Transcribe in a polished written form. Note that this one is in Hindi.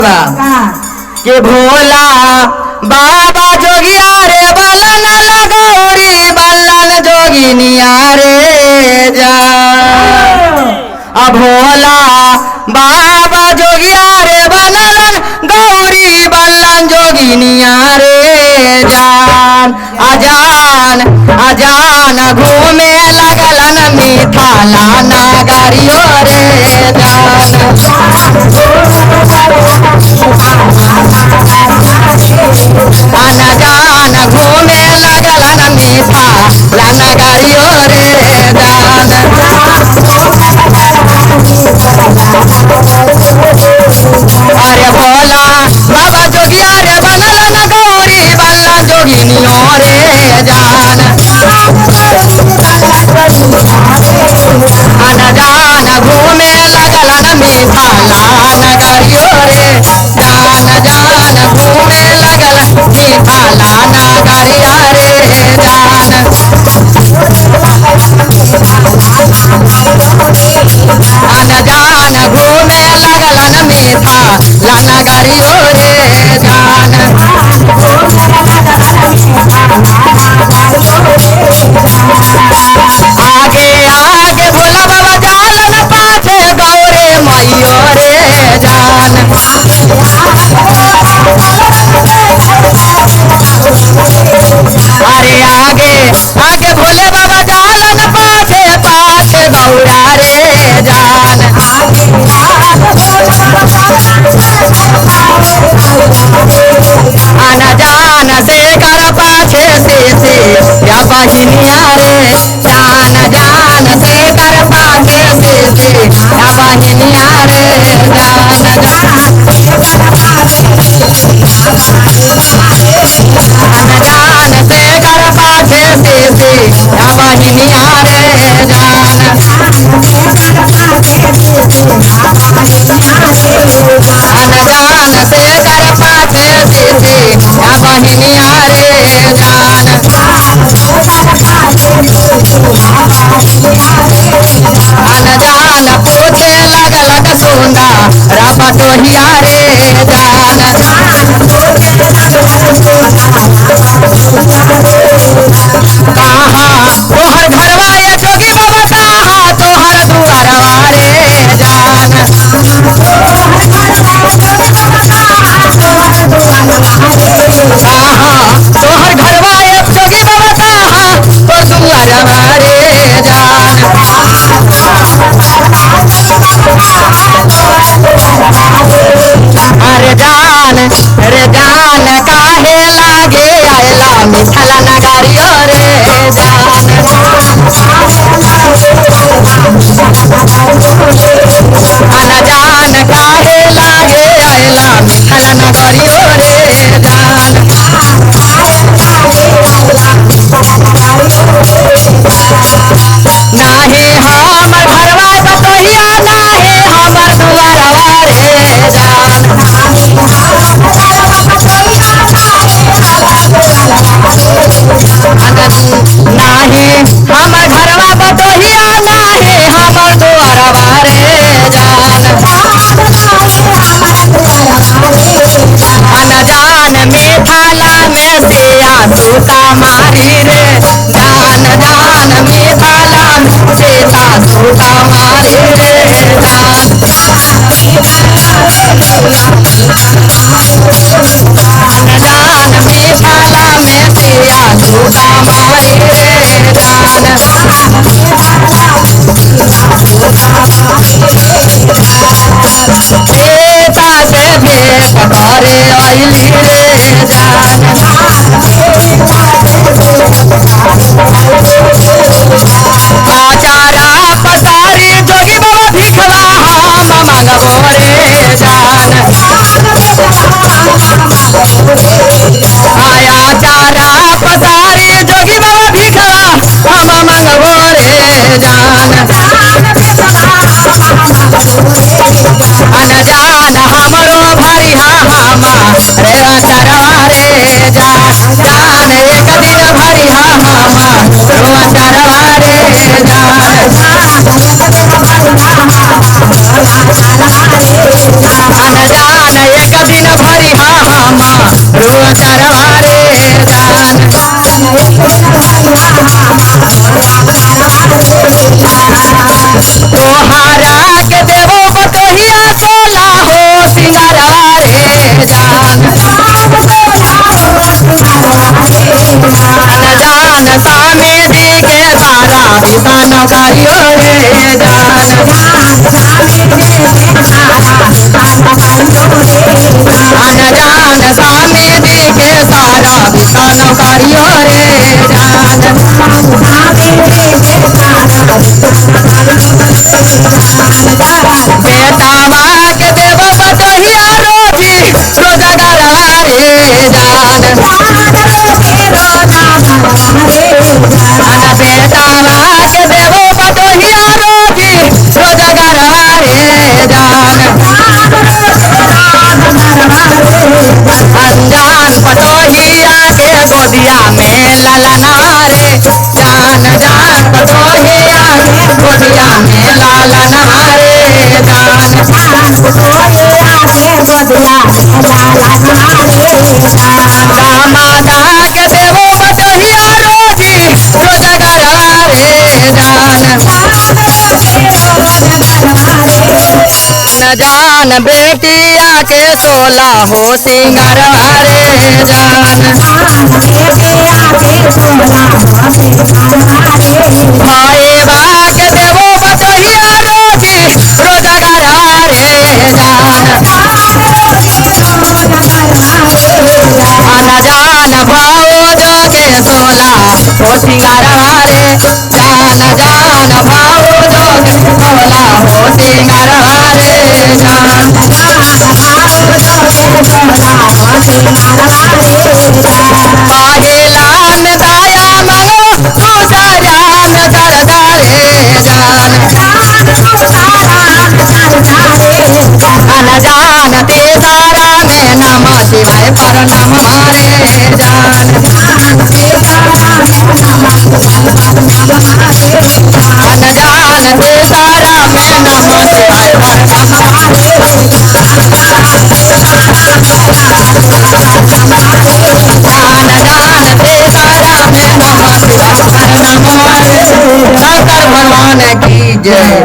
के भोला बाबा जोगिया रे बलन लगौरी बलन जोगिनिया रे जा भोला बाबा जोगिया रे बलन गौरी बलन जोगिनिया रे जान अजान अजान घूमे लगलन मिथाला नागरियो रे जान जान घूमे लगलन मिथाला नागरियो रे जान अरे भोला बाबा जोगिया रे बनलन गौरी बल्ला जोगिनियो रे जान जान घूमे लगलन मिथाला नगरियो रे जान जान घूमे लगलन मिथाला नगरिया रे जान जान घूमे लगलन मिथाला नगरियो रे जान आगे आगे भोला बाबा जालन पाछे गौरे मैयो रे जान अरे आगे आगे भोले बाबा जालन पाछे पाछे गौरा रे जान जान से कर पाछे से या बहिनिया रे जान जान से कर पाछे से या बहिनिया रे जान जान से कर पाछे से या बहिनिया रे जान जान से कर पाछे से या बहिनिया रे जान जान पूछे लगलन सुंदा रपटोहिया रे जान कहाँ तोहर घरवा ये जोगी बाबा कहाँ तोहर दुआरवा रे जान तोहर घरवा ये जोगी बाबा कहाँ तो दुआरवा रे जान अरे जान काहे लागे आयला मिथला नगरियो रे जान जान काहे लागे आयला मिथला नगरियो रे जान नाहे हमर घरवा बतोहिया नाहे हमर दुआरवा रे जान नाहे हमर घरवा बतोहिया नाहे हमर दुआरवा रे जान जान मिथला में सिया सूता मारी रे जान जान मिथला में सीता सूता मारी रे जान जान मिथला में सिया सूता मारी रे जान सीता से भेंट करे अइली रे जान आचारा पसारी जोगी बाबा भिखवा हम मंगबो रे जान आया चारा पसारी जोगी बाबा भिखवा हम मंगबो रे जान जान हमरो भरिया हमा रे अचरवा रे जान जान एक दिन भरिया हमा रो अचरवा रे जान जान एक दिन भरी हामा रोचरवा रे जान तोहारा के देवो बटोहिया सोला हो सिंगारवा रे जान जान सामे दी के सारा विधान करियो रे जान जान सामे दी के सारा विधान करियो रे जान बेटावा के देव बटोहिया रोजी रोजगारवा रे जान बेटावा के देव बटोहिया रोजी रोजगारवा रे जान अनजान पटोहिया के गोदिया में ललना रे जान जान पटोहिया के गोदिया में ललना रे जान दामादा के देवो बटोहिया रोजी रोजगारवा रे जान न जान बेटिया के सोला हो सिंगारवा रे जान भाई बा के देवो बटोहिया रोजी रोजगारवा रे जान न जान भाओ जो के सोला हो सिंगारवा रे जान जान भाओ जो के सोला हो सिंगारवा रे जान पहिला में दाया मंगो दूसरा में दरदा रे जान जान तेसारा में नम शिवाय पर नम मारे जान जान तेसारा में नम शिवाय पर नम जान तेसारा में नम शिवाय पर नम शंकर भगवान की जय।